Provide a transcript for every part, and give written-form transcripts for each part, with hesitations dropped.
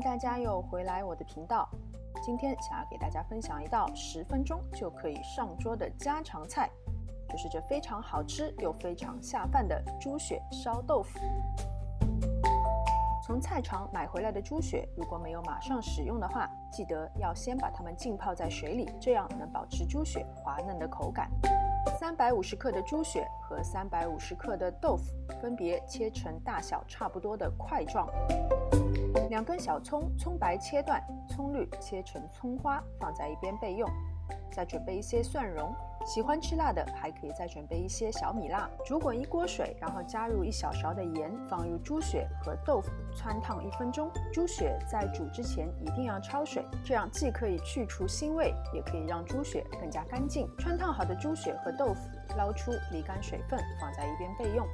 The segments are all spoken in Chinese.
大家又回来我的频道。今天想要给大家分享一道10分钟就可以上桌的家常菜，就是这非常好吃又非常下饭的猪血烧豆腐。从菜场买回来的猪血，如果没有马上使用的话，记得要先把它们浸泡在水里，这样能保持猪血滑嫩的口感。350克的猪血和350克的豆腐分别切成大小差不多的块状。2根小葱，葱白切断，葱绿切成葱花，放在一边备用。再准备一些蒜蓉，喜欢吃辣的还可以再准备一些小米辣。煮滚1锅水，然后加入1小勺的盐，放入猪血和豆腐，汆烫1分钟。猪血在煮之前一定要焯水，这样既可以去除腥味，也可以让猪血更加干净。汆烫好的猪血和豆腐捞出沥干水分，放在一边备用。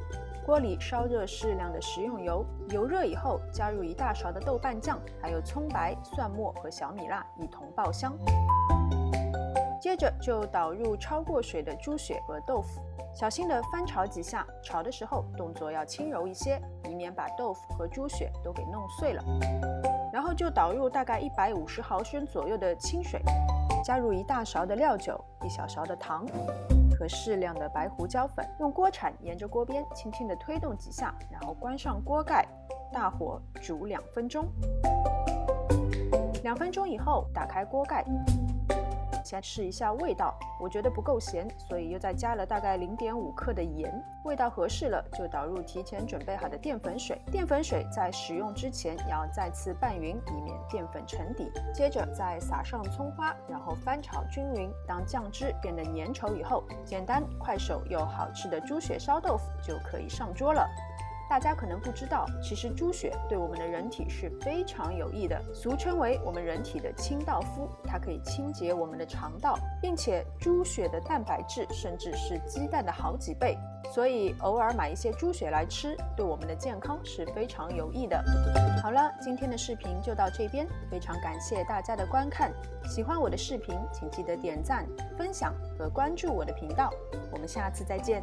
锅里烧热适量的食用油，油热以后加入1大勺的豆瓣酱，还有葱白、蒜末和小米辣，一同爆香。接着就倒入焯过水的猪血和豆腐，小心的翻炒几下，炒的时候动作要轻柔一些，以免把豆腐和猪血都给弄碎了。然后就倒入大概150毫升左右的清水，加入1大勺的料酒、1小勺的糖和适量的白胡椒粉，用锅铲沿着锅边轻轻的推动几下，然后关上锅盖，大火煮2分钟。2分钟以后打开锅盖，先试一下味道，我觉得不够咸，所以又再加了大概0.5克的盐。味道合适了，就倒入提前准备好的淀粉水。淀粉水在使用之前要再次拌匀，以免淀粉沉底。接着再撒上葱花，然后翻炒均匀。当酱汁变得粘稠以后，简单快手又好吃的猪血烧豆腐就可以上桌了。大家可能不知道，其实猪血对我们的人体是非常有益的，俗称为我们人体的清道夫，它可以清洁我们的肠道，并且猪血的蛋白质甚至是鸡蛋的好几倍，所以偶尔买一些猪血来吃，对我们的健康是非常有益的。好了，今天的视频就到这边，非常感谢大家的观看。喜欢我的视频，请记得点赞、分享和关注我的频道。我们下次再见。